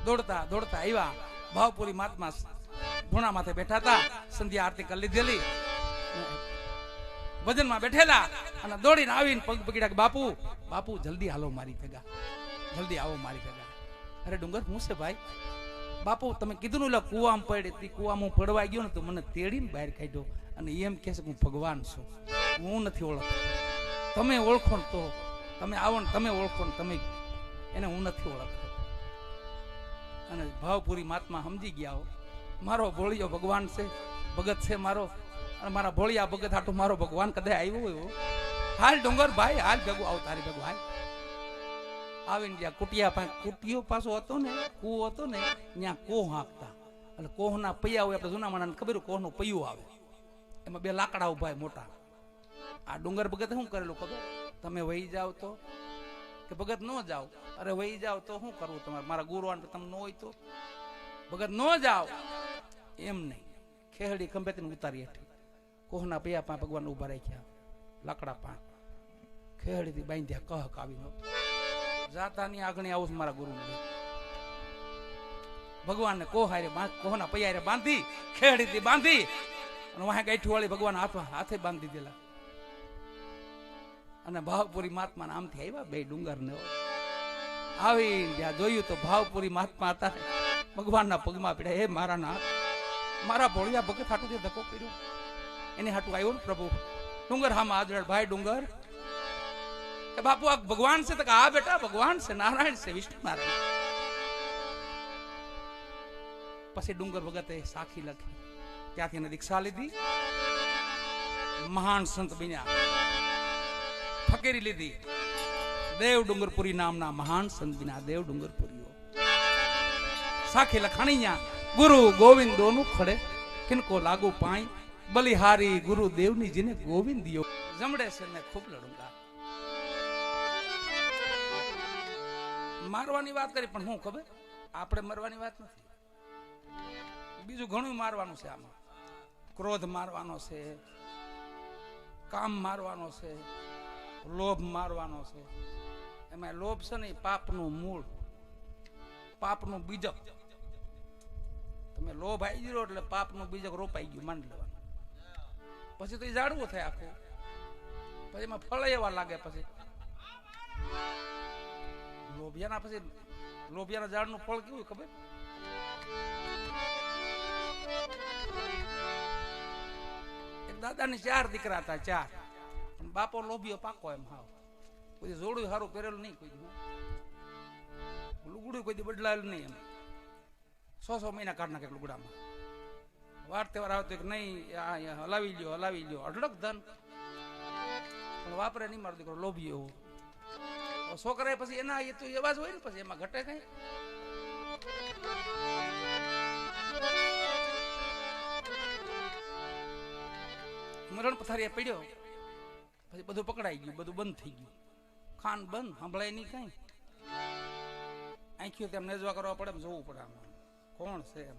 દોડતા દોડતા આવ્યા. ભાવપુરી મહાત્મા ધૂણા માથે બેઠા હતા, સંધ્યા આરતી કરી લીધેલી, ભજનમાં બેઠેલા, અને દોડીને આવીને પગ પકડ્યા કે બાપુ બાપુ જલ્દી હાલો મારી ભેગા, જલ્દી આવો મારી ભેગા. અરે ડુંગર હું છે ભાઈ? બાપુ તમે કીધું ને એટલે કુવામાં પડી, કુવામાં હું પડવા ગયો ને તો મને તેડીને બહાર કાઢ્યો, અને એમ કહે છે કે હું ભગવાન છું, હું નથી ઓળખતો. તમે ઓળખો ને તો તમે આવો ને, તમે ઓળખો ને તમે એને, હું નથી ઓળખતો. અને ભાવપુરી મહાત્મા સમજી ગયા, હો મારો ભોળિયો ભગવાન છે, ભગત છે મારો, અને મારા ભોળિયા ભગત હાટું મારો ભગવાન કદાચ આવ્યો હોય. હાલ ડુંગર ભાઈ હાલ ભેગું આવ, તારી ભેગું હાલ. આવીને જ્યાં કુટિયા કુટિયો પાછો હતો ને, કૂવો હતો ને, ત્યાં કોહ હાંકતા, એટલે કોહના પૈયા હોય, આપણે જૂના માણસને ખબર હોય કોહનું પૈયું આવે, એમાં બે લાકડા ઉભા મોટા. આ ડુંગર ભગત શું કરેલું ખબર? તમે વહી જાવ તો કે ભગત ન જાવ? અરે વહી જાવ તો શું કરવું તમારે? મારા ગુરુવાન તમે ન હોય તો ભગત ન જાવ એમ નહીં. ખેહડી ખંભેથી ઉતારી હેઠી, કોહના પૈયા પા ભગવાન ઉભા રાખ્યા, લાકડા પા ખેહડીથી બાંધ્યા, કહક આવી જાતાની આગળ આવું છું મારા ગુરુ. ભગવાનને કોહના પૈયારે બાંધી, ખેહડીથી બાંધી, અને વાહે ગાંઠી વાળી ભગવાન હાથે બાંધી દીધેલા. અને ભાવપુરી મહાત્મા આમથી આવ્યા બે ડુંગર ને આવી, જ્યાં જોયું તો ભાવપુરી મહાત્મા હતા, ભગવાનના પગમાં પડ્યા. હે મારા નાથ, મારા ભોળિયા ભગત હાટું જે ધક્કો કર્યો એને હાટું આવ્યો ને પ્રભુ. ડુંગર હામાં આદળ ભાઈ ડુંગર કે બાપુ આ ભગવાન છે? તો હા બેટા ભગવાન છે, નારાયણ છે, વિષ્ણુ નારાયણ. પછી ડુંગર ભગતે સાખી લખી, ત્યાંથી એને દીક્ષા લીધી, મહાન સંત બન્યા, ફકીરી લીધી. દેવ ડુંગરપુરી નામના મહાન સંત બન્યા, દેવ ડુંગરપુરીઓ. સાખી લખાણી ગુરુ ગોવિંદો નું ખડે કિનકો લાગુ પાઈ, બલિહારી ગુરુ દેવની જેને ગોવિંદિયો જમડે છે ને ખૂબ લડુંગા. મારવાની વાત કરી પણ હું ખબર, આપણે મરવાની વાત નથી, બીજું ઘણું મારવાનું છે. આમાં ક્રોધ મારવાનો છે, કામ મારવાનો છે, લોભ મારવાનો છે. એમાં લોભ છે ને પાપનું મૂળ, પાપનું બીજક. તમે લોભ આવી ગયો એટલે પાપનું બીજક રોપાઈ ગયું માની લેવાનું. પછી તો એ ઝાડવું થાય આખું, પછી એમાં ફળ એવા લાગે. પછી લોભિયાના ઝાડનું ફળ કેવું ખબર? એક દાદાની 4 દીકરા હતા, 4. પણ બાપો લોભિયો પાકો એમ. હાવ કોઈ જોડું સારું પહેરેલું નહીં, કોઈ લુગડું કોઈ બદલાયેલું નહીં. એમ 100 મહિના કાઢ નાખે લુગડામાં. વાર તહેવાર આવે તો નહીં હલાવી લ્યો અઢળક ધન, પણ વાપરે નહીં મારો દીકરો લોભિયો. છોકરા પછી એના એ તો એવા જ હોય ને, પછી એમાં ઘટે કઈ. મરણ પથારી પડ્યો, પછી બધું પકડાઈ ગયું, બધું બંધ થઈ ગયું, ખાન બંધ, સાંભળાય નહીં કઈ. આંખ્યું તેમ નેજવા કરવા પડે, જોવું પડે આમાં કોણ છે એમ.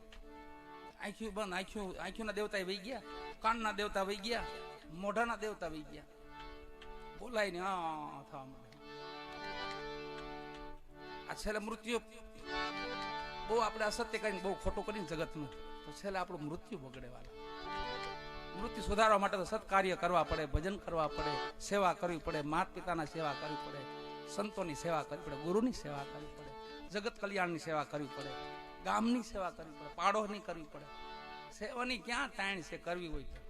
આંખ્યું બંધ, આંખ્યુંના દેવતા વહી ગયા, કાનના દેવતા વહી ગયા, મોઢાના દેવતા વહી ગયા, બોલાય ને હા થવા માંડે. આ છેલ્લે મૃત્યુ બહુ આપણે અસત્ય કરીને બહુ ખોટું કરીને જગતનું, તો છેલ્લે આપણું મૃત્યુ બગડેવાળા. મૃત્યુ સુધારવા માટે તો સત્કાર્ય કરવા પડે, ભજન કરવા પડે, સેવા કરવી પડે, માતા પિતાના સેવા કરવી પડે, સંતોની સેવા કરવી પડે, ગુરુની સેવા કરવી પડે, જગત કલ્યાણની સેવા કરવી પડે, ગામની સેવા કરવી પડે, પાડોની કરવી પડે. સેવાની ક્યાં ટાઈમ છે કરવી હોય તો.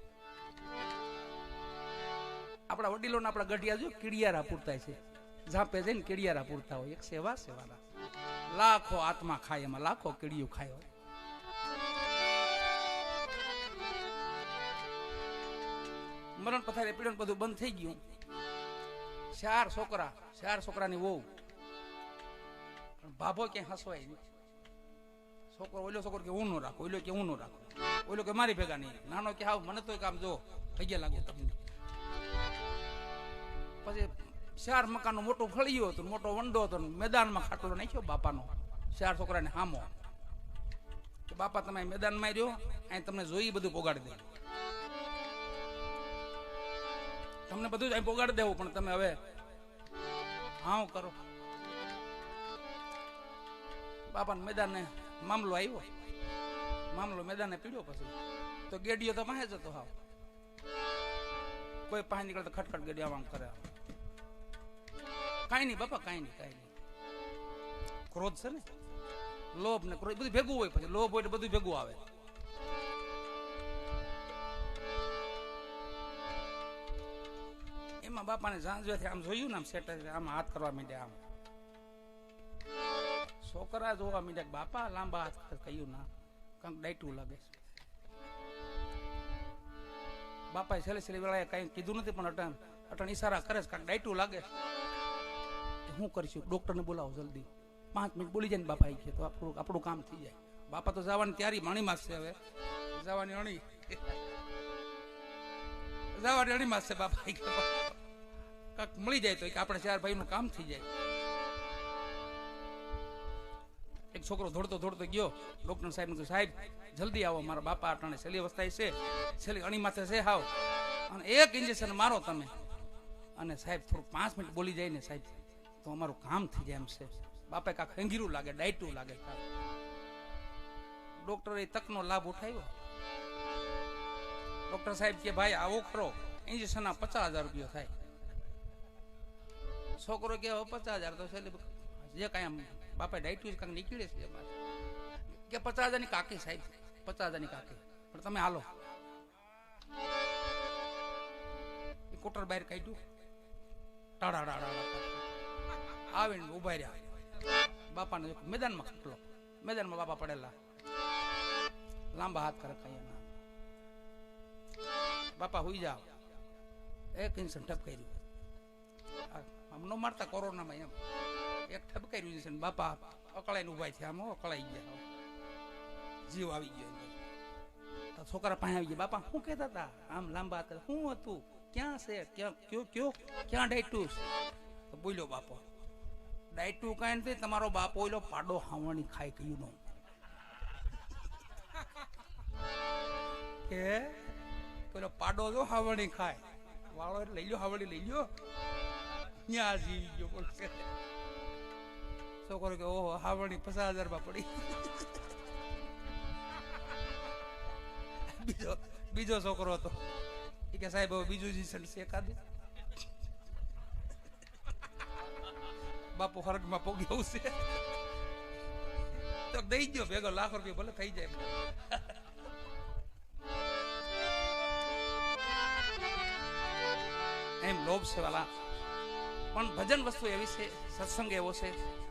આપણા વડીલોના આપણા ગઢિયા જો કીડિયારા પૂરતા છે, ઝાપે જઈને કીડિયારા પૂરતા હોય. એક સેવા સેવાના લાખો આત્મા ખાય, એમાં લાખો કીડિયું ખાય હોય. મરણ પથારે પીડન બધું બંધ થઈ ગયું. 4 છોકરાની વહુ, ભાભો ક્યાંય હસવાય નહીં. છોકરો ઓલો છોકરો કે હું નો રાખો, ઓલો કે હું નો રાખો, ઓલો કે મારી ભેગા નહીં, નાનો કે હાવ મને તો કામ જો પૈયા લાગુ તમને. પછી 4 મકાનનું મોટું ફળિયું હતું, મોટો વંડો હતો, મેદાનમાં ખાટલો નાખ્યો બાપાનો 4 છોકરાને હામો કે બાપા તમે મેદાનમાં રહ્યો, અહીં તમને જોઈ બધું પોગાડી દે, તમને બધું જ અહીં પોગાડી દેવું, પણ તમે હવે હાવ કરો. બાપાને મેદાનને મામલો આવ્યો, મામલો મેદાને પીડ્યો. પછી તો ગેડીઓ તો પાસે જતો હાવ, કોઈ પાસે નીકળે તો ખટખટ ગેડી આમ કરે. કાંઈ નહીં બાપા, કાંઈ નહીં. ક્રોધ છે ને, લોભ ને ક્રોધ બધું ભેગું હોય. પછી લોભ હોય એટલે બધું ભેગું આવે. એમાં બાપાને ઝાંઝવેથી આમ જોયું ને, આમ સેટ આમ હાથ કરવા માંડ્યા, આમ છોકરા જોવા માંડ્યા. બાપા લાંબા હાથ કહ્યું ના, કંઈક ડાયટું લાગે છે. બાપાએ છેલ્લે વેળાએ કઈ કીધું નથી, પણ અટણ ઈશારા કરે છે, કાંઈક ડાયટું લાગે. શું કરીશું? ડોક્ટરને બોલાવો જલ્દી. 5 મિનિટ બોલી જાય ને બાપા કે તો આપણું કામ થઈ જાય. બાપા તો જવાની તૈયારી માણી માસ છે, હવે જવાની અણી માસ છે. બાપા કાંક મળી જાય તો આપણે 4 ભાઈનું કામ થઈ જાય. એક છોકરો દોડતો ગયો ડોક્ટર સાહેબ ને, સાહેબ જલ્દી આવો, મારા બાપા અટાણે છેલ્લી અવસ્થા છે, છેલ્લી અણી માથે છે હાવ, અને એક ઇન્જેક્શન મારો તમે. અને સાહેબ થોડું 5 મિનિટ બોલી જાય ને સાહેબ તો અમારું કામ થઈ જાય એમ છે. બાપા કાંક હંગીરું લાગે, ડાયટું લાગે. ડોક્ટર એ તકનો લાભ ઉઠાવ્યો. ડોક્ટર સાહેબ કે ભાઈ આવો ખરો, ઇન્જેક્શન ના 50,000 રૂપિયા થાય. છોકરો કે 50,000 તો છેલ્લે જે કાંઈ આમ બાપા ડાયટું કાંક નીકળે છે કે 50,000 ની કાકી સાહેબ, 50,000 ની કાકી, પણ તમે હાલો. એ કોટર બહાર કાઢ્યું, ટાડા આવીને ઉભા રહ્યા. બાપાને મેદાનમાં ખટલો, મેદાનમાં બાપા પડેલા, લાંબા હાથ કરે કઈ ના. બાપા હુઈ જાવ. એક ઇન્જેક્શન ઠપકાર્યું, આમ નો મારતા કોરોનામાં એમ એક ઠપકાર્યું ઇન્જેક્શન. બાપા અકળાઈને ઉભા થયા, આમ અકળાઈ ગયા, જીવ આવી ગયો. છોકરા પાસે આવી ગયા. બાપા શું કહેતા હતા? આમ લાંબા હાથ, શું હતું, ક્યાં છે, ક્યાં ડાયટું? તો બોલ્યો બાપો, ડાયટું કાંઈ નથી, તમારો બાપો ઓલો પાડો હાવણી ખાઈ ગયું નો. કે પેલો પાડો જો હાવણી ખાય, વાળો લઈ લો, હાવણી લઈ લો, ત્યાં જીવી ગયો. બોલશે છોકરો કે ઓહો હાવણી 50,000 માં પડી. બીજો છોકરો હતો એ કે સાહેબ હવે બીજું ઇન્જેક્શન શેકા દે. બાપુ હરગમાં પોગ્યો છે તો દઈ ગયો ભેગો, લાખ રૂપિયા ભલે થઈ જાય. એમ લોભ છે વાલા. પણ ભજન વસ્તુ એવી છે, સત્સંગ એવો છે,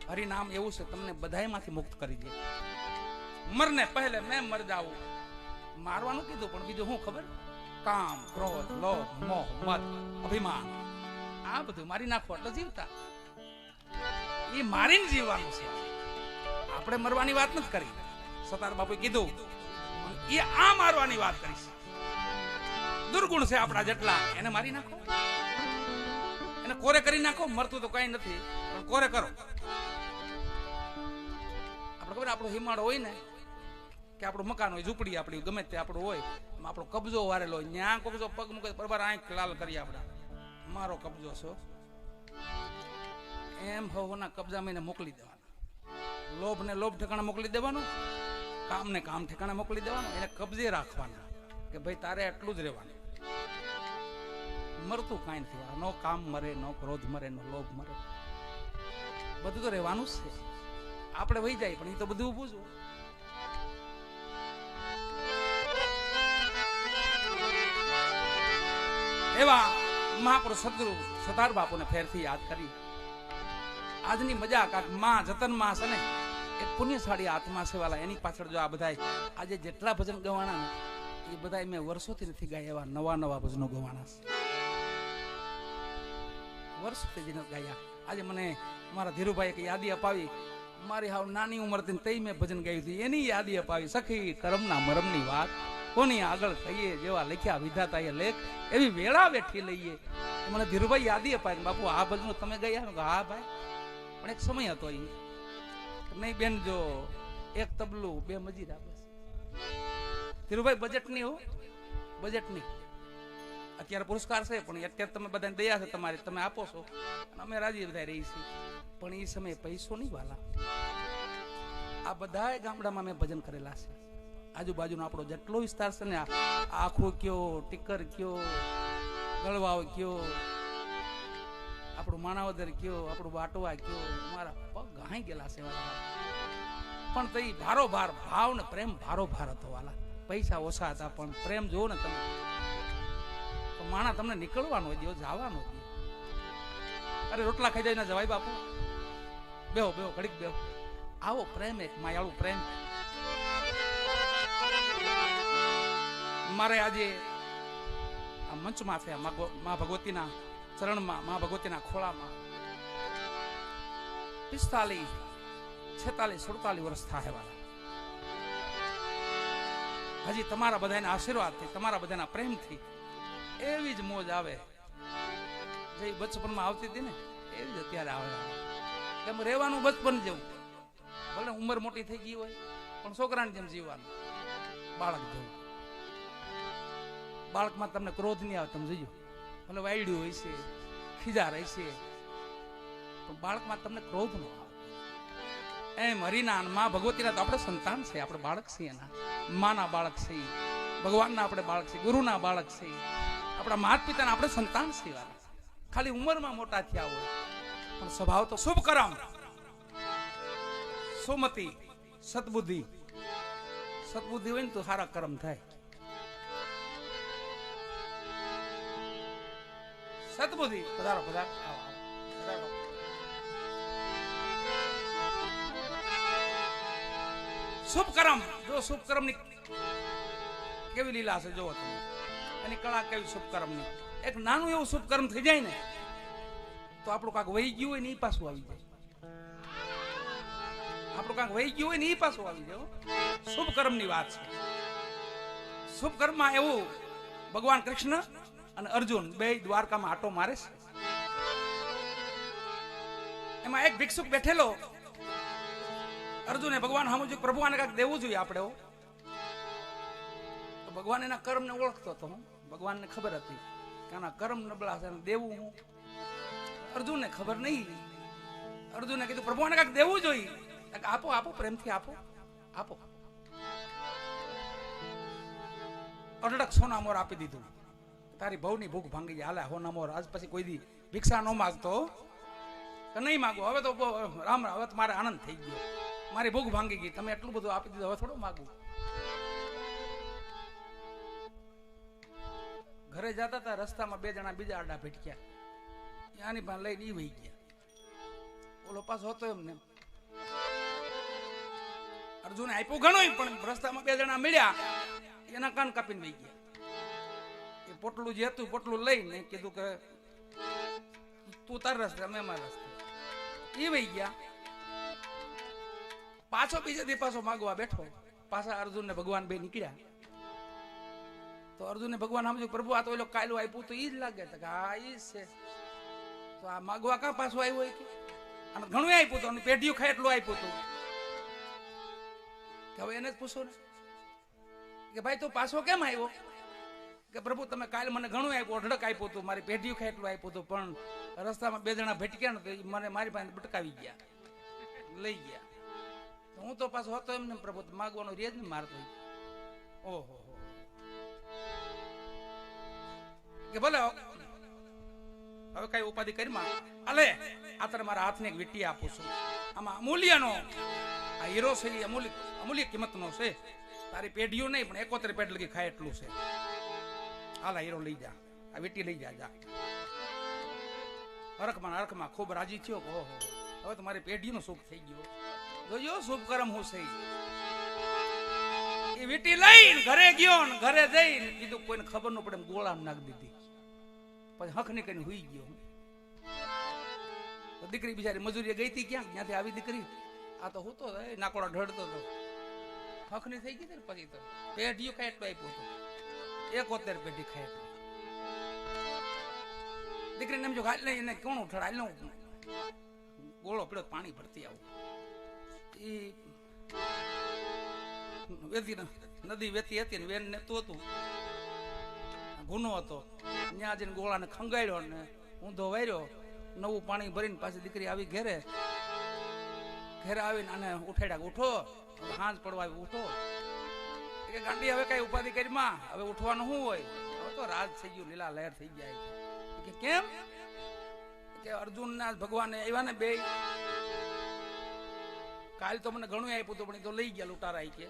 હરિનામ એવું છે, તમને બધાયમાંથી મુક્ત કરી દે. મરને પહેલે મેં મર જાવું. મારવાનું કીધું, પણ બીજું શું ખબર? કામ, ક્રોધ, લોભ, મોહ, મદ, અભિમાન, આ બધું મારી નાખો એટલે જીવતા. એ મારીને જીવવાનું છે. આપણે મરવાની વાત નથી કરી. સતાર બાપુએ કીધું એ આ મારવાની વાત કરી છે. દુર્ગુણ છે આપણા જેટલા, એને મારી નાખો, એને કોરે કરી નાખો. મરતું તો કઈ નથી, પણ કોરે કરો. આપણે ખબર આપણો હિમાળો હોય ને, કે આપણું મકાન હોય, ઝૂંપડી આપણી ગમે તે આપણું હોય, આપણો કબજો વારેલો હોય, ત્યાં કબજો પગ મૂકે બરાબર આંખ લાલ કરીએ આપણે, મારો કબજો છો. એમ હોના કબજામાં એને મોકલી દેવાના. લોભ ને લોભ ઠેકાણે મોકલી દેવાનો, કામ ને કામ ઠેકાણે મોકલી દેવાનો. એને કબજે રાખવાના કે ભાઈ તારે એટલું જ રહેવાનું. મરતું કાંઈ નથી. નો કામ મરે, નો ક્રોધ મરે, નો લોભ મરે, બધું તો રહેવાનું જ છે. આપણે વહી જાય પણ એ તો બધું ઊભું છું. એવા મહાપુરુષ સદગુરુ સતાર બાપુને ફેરથી યાદ કરી. આજની મજા કાક માં જતનમાં છે ને એક પુણ્યશાળી આત્મા છે વાલા, એની પાછળ જો આ બધાય આજે જેટલા ભજન ગવાના ને એ બધાય મેં વર્ષોથી નથી ગાયા, એવા નવા નવા ભજનો ગવાના છે, વર્ષોથી જ નથી ગાયા. આજે મને મારા ધીરુભાઈ એક યાદી અપાવી, મારી હાવ નાની ઉંમર હતી તઈ મેં ભજન ગાયું હતું, એની યાદી અપાવી. સખી કરમના મરમની વાત કોની આગળ કહીએ, જેવા લખ્યા વિધાતા એ લેખ એવી વેળા બેઠી લઈએ. મને ધીરુભાઈ યાદી અપાય, બાપુ આ ભજનો તમે ગયા? હા ભાઈ, પણ એક સમય હતો એ નહીં બેન, જો એક તબલું બે મજીરા બસ. ધીરુભાઈ બજેટની હો, બજેટની. અત્યારે પુરસ્કાર છે પણ અત્યારે તમે બધાને દયા છે તમારી, તમે આપો છો અને અમે રાજી બધા રહી છીએ, પણ એ સમયે પૈસો નહીં વાલા. આ બધા ગામડામાં મેં ભજન કરેલા છે. આજુબાજુનો આપણો જેટલો વિસ્તાર છે ને, આખો કયો, ટીકર કયો, ગળવાવ કયો, આપણું માણાવદર કયો, આપણું બાટવા કયો, મારા પગ ઘાઈ ગયેલા છે વાલા. પણ તો એ ભારોભાર ભાવ ને પ્રેમ ભારોભાર હતો વાલા. પૈસા ઓછા હતા પણ પ્રેમ જોવો ને તમે, તો માણા તમને નીકળવાનો દો, જવાનો દો. અરે રોટલા ખાઈ જાય ને જવાય બાપુ, બેહો બેહો ઘડીક બેહો. આવો પ્રેમ, એક માયાળુ પ્રેમ. મારે આજે આ મંચમાં છે, મા ભગવતીના ચરણમાં, મા ભગવતીના ખોળામાં 45, 46, 47 વર્ષ થાય વાલા. હજી તમારા બધાના આશીર્વાદથી, તમારા બધાના પ્રેમથી એવી જ મોજ આવે જે બચપનમાં આવતી હતી ને, એવી જ અત્યારે આવે. એમ રહેવાનું બચપન જેવું, ભલે ઉંમર મોટી થઈ ગઈ હોય પણ છોકરાની જેમ જીવવાનું, બાળક જેવું. બાળકમાં તમને ક્રોધ નહીં આવે, તમે જોજો, ભલે વાયડ્યું હોય છે, ખીજા રહે છે, પણ બાળકમાં તમને ક્રોધ ન આવે. એમ હરિના મા ભગવતીના તો આપણે સંતાન છે, આપણે બાળક છીએ એના, માના બાળક છે, ભગવાનના આપણે બાળક છે, ગુરુના બાળક છે, આપણા માતા પિતાના આપણે સંતાન છે. ખાલી ઉંમરમાં મોટા થયા હોય પણ સ્વભાવ તો શુભ કરમ, સુમતિ, સદબુદ્ધિ. સદબુદ્ધિ હોય ને તો સારા કર્મ થાય. સદબુદ્ધિ પધારો પધારો. શુભ કર્મ, જો શુભ કર્મ ની કેવી લીલા છે જોવો તમે, એની કળા કેવી શુભ કર્મ ની. એક નાનું એવું શુભ કર્મ થઈ જાય ને તો આપણું કાંક વહી ગયું હોય ને એ પાછું આવી જાય. આપણું કાંક વહી ગયું હોય ને એ પાછું આવી જાય. શુભ કર્મ ની વાત છે. શુભ કર્મમાં એવું, ભગવાન કૃષ્ણ અને અર્જુન બે દ્વારકામાં આટો મારે છે. એમાં એક ભિક્ષુક બેઠેલો, અર્જુને ભગવાન સમજ્યું પ્રભુને કાંઈક દેવું જોઈએ આપણે. તો ભગવાન એના કર્મને ઓળખતો હતો. ભગવાનને ખબર હતી કે આના કર્મ નબળા છે, દેવું હું. અર્જુનને ખબર નહીં. અર્જુને કીધું પ્રભુને કાંઈક દેવું જોઈએ. આપો આપો, પ્રેમથી આપો આપો. અઢળક સોના મોર આપી દીધું. તારી બહુની ભૂખ ભાંગી જાય, હાલે હોના મોર. આજ પછી કોઈ દી ભિક્ષા ન માગતો નહીં માગો. હવે તો રામ, હવે તો મારે આનંદ થઈ ગયો, મારી ભૂખ ભાંગી ગઈ, તમે એટલું બધું આપી દીધું, હવે થોડું માગું. ઘરે જતા હતા, રસ્તામાં બે જણા બીજા આડા ભેટક્યા, આની પાસે લઈને ઈ વહી ગયા. ઓલો પાછો હતો એમને. અર્જુને આપ્યું ઘણું, પણ રસ્તામાં બે જણા મળ્યા, એના કાન કાપીને વહી ગયા. એ પોટલું જે હતું પોટલું લઈને કીધું કે તું તાર રસ્તે, અમે અમારા રસ્તે. એ વહી ગયા. પાછો બીજેથી પાછો માગવા બેઠો. પાછા અર્જુન ને ભગવાન બે નીકળ્યા. તો અર્જુને ભગવાન સમજ્યું પ્રભુ આ તો એલો કાયલું આપ્યું તો ઈ જ લાગે. હા ઈ છે. તો આ માગવા કાં પાછું આવ્યું હોય કે? અને ઘણું આપ્યું હતું, પેઢીયું ખાય એટલું આપ્યું હતું. હવે એને જ પૂછો ને કે ભાઈ તું પાછો કેમ આવ્યો? કે પ્રભુ તમે કાલે મને ઘણું આપ્યું, અઢળક આપ્યું હતું, મારી પેઢીયું ખાય એટલું આપ્યું હતું, પણ રસ્તામાં બે જણા ભટક્યા ને તો મને મારી પાસે બટકાવી ગયા, લઈ ગયા. હું તો પાછો હતો એમને પ્રભુ, માગવાનો રેજ ને મારતો. ઓહો, કે ભલે હવે કઈ ઉપાધિ કરી માં અલે આ તને મારા હાથને એક વીંટી આપું છું, આમાં અમૂલ્યનો આ હીરો છે, અમૂલ્ય કિંમતનો છે. તારી પેઢીઓ નહીં પણ 71 પેઢી લગી ખાય એટલું છે. હાલ હીરો લઈ જા, આ વીંટી લઈ જા. હરખમાં ખૂબ રાજી થયો. ઓહો, હવે તો મારી પેઢીનો સુખ થઈ ગયો. જોજો શુભ કર્મ હું થઈ. એ વીટી લઈને ઘરે ગયો ને ઘરે જઈને કીધું કોઈને ખબર ન પડે ગોળામ નાખી દીધી. પછી હક ની કઈ હુઈ ગયો. તો દીકરી બિચારી મજૂરી ગઈ હતી ક્યાં, ત્યાંથી આવી દીકરી. આ તો હું તો નાકોડા ઢળતો હતો. હક ની થઈ ગઈ ને પછી તો પેઢીઓ ખાય એટલું આપ્યું હતું. 71 પેઢી ખાય. દીકરીને એમ જો હાલ લઈ એને કોણ ઉઠાડ લઉં ગોળો પીડો પાણી ભરતી આવું. એ વેતી નદી વેતી હતી ને વેન નેતું હતું, ગુનો હતો. ત્યાં જઈને ગોળાને ખંગાડ્યો ને ઊંધો વાર્યો. નવું પાણી ભરીને પાછી દીકરી આવી ઘેરે આવીને આને ઉઠાડ્યા. ઉઠો, હાંજ પડવા આવી, ઉઠો. કે ગાંડી હવે કઈ ઉપાધિ કરી માં, હવે ઉઠવાનું શું હોય, હવે તો રાજ થઈ ગયું, લીલા લહેર થઈ જાય. કે કેમ કે અર્જુન ના ભગવાને આવ્યા ને બે. કાલ તો મને ઘણું આપ્યું હતું પણ એ તો લઈ ગયા લૂંટારા. કે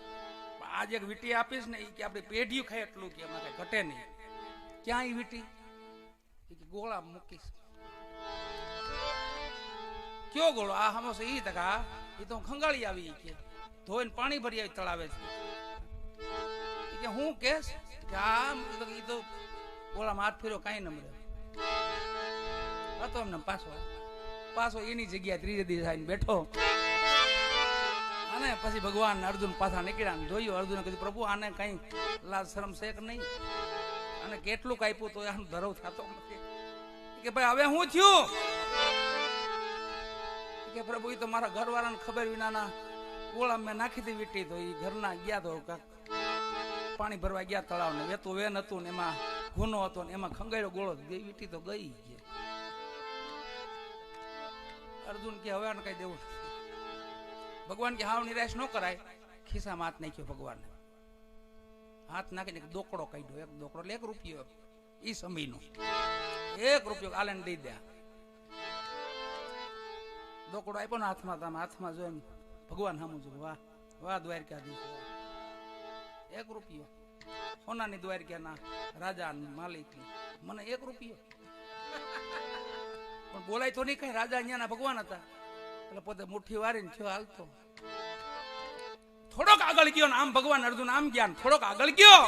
આજે એક વીટી આપીશ ને એ કે આપણે પેઢીઓ ખાય એટલું કે એમાં કઈ ઘટે નહીં. ક્યાં એ વીટી? ગોળા મૂકીશ. કયો ગોળો? આ હમો ઈ તકા એ તો ખંગાળી આવી કે ધોઈને પાણી ભરી આવી તળાવે છે. કે હું કેસ કે આ ઈ તો ગોળામાં હાથ ફેર્યો કાંઈ ન મળે હતો. એમને પાછો એની જગ્યાએ ત્રીજે દિવસ આવીને બેઠો. અને પછી ભગવાન અર્જુન પાછા નીકળ્યા ને જોયું. અર્જુને કીધું પ્રભુ આને કઈ લાજ શરમ છે કે નહીં? અને કેટલું કાપ્યું તો આનું ધરવ થતો નથી. કે ભાઈ હવે હું થયું? કે પ્રભુ એ તો મારા ઘરવાળાને ખબર વિનાના ગોળા મેં નાખી હતી વીટી. તો એ ઘરના ગયા તો પાણી ભરવા ગયા તળાવ ને વેતું વેન હતું ને એમાં ગુનો હતો ને એમાં ખંગાડ્યો ગોળો. વીટી તો ગઈ. અર્જુન કે હવે આને કઈ દેવું. ભગવાન કે હાવ નિરાશ ન કરાય. ખિસ્સામાં હાથ નાખ્યો ભગવાન. હાથ નાખીને દોકડો કાઢ્યો. એક દોકડો એટલે 1 રૂપિયો ઈ સમયનો 1 રૂપિયો આલેને દઈ દે. દોકડો આપ્યો ને હાથમાં. તમે હાથમાં જોઈને ભગવાન સામું જોયું. વાહ વાહ દ્વારકાધીશ. 1 રૂપિયો સોનાની દ્વારકાના રાજા માલિક મને 1 રૂપિયો. પણ બોલાય તો નહીં કઈ. રાજા અહીંયાના ભગવાન હતા એટલે પોતે મુઠ્ઠી વારીને થયો હાલતો. થોડોક આગળ ગયો ને આમ ભગવાન અર્જુન આમ ગયા. થોડોક આગળ ગયો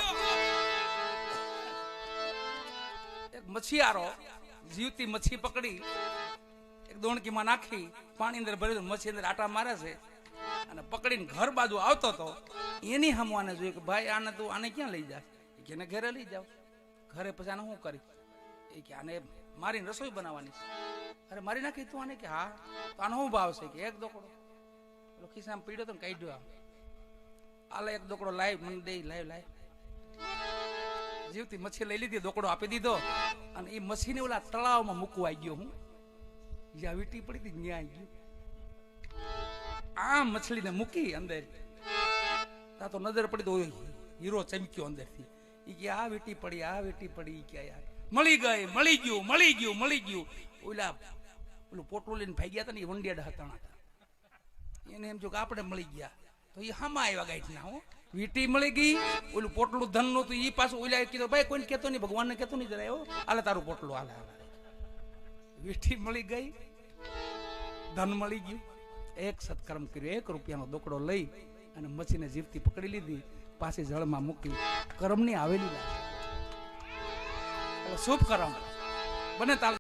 એક મછીયારો જીવતી મચ્છી પકડી એક દોણકીમાં નાખી પાણી અંદર ભરી મચ્છી અંદર આટા મારે છે અને પકડીને ઘર બાજુ આવતો હતો. એની હમવાને જોયું કે ભાઈ આને તું આને ક્યાં લઈ જા? કે એને ઘરે લઈ જાવ. ઘરે પછી આને શું કરી? એ કે આને મારીને રસોઈ બનાવવાની છે. અરે મારી નાખી તું આને? કે હા. તો આનો શું ભાવ છે? કે 1 દોકડો. પેલો ખિસ્સામાં પીડ્યો તો કાઢ્યો. આલે 1 દોકડો લાય મને દે. લાય જીવતી મચ્છી લઈ લીધી. દોકડો આપી દીધો અને એ મચ્છીને ઓલા તળાવમાં મૂકવા ગયો. હું જ્યાં વીટી પડી હતી ત્યાં ગયો. આ મછલીને મૂકી અંદર. તા તો નજર પડી તો હીરો ચમક્યો અંદરથી. એ કે આ વીટી પડી. કે યાર મળી ગયું. ઓલું પોટલું લઈને ભાઈ ગયા હતા ને એ વંડિયાડા હતા. એને એમ જો કે આપણે મળી ગયા તો એ હામાં આવ્યા ગાઈઠના. હો વીટી મળી ગઈ. ઓલું પોટલું ધન નું હતું. એ પાછું ઓલા કીધું ભાઈ કોઈને કહેતો નહીં, ભગવાનને કહેતો નહીં જરા. એવો હાલે તારું પોટલું હાલે. વીટી મળી ગઈ, ધન મળી ગયું. એક સત્કર્મ કર્યો. 1 રૂપિયાનો દોકડો લઈ અને મચ્છીને જીવતી પકડી લીધી. પાછી જળમાં મૂકી. કર્મની આવેલી શુભ કર્મ બને તાલ.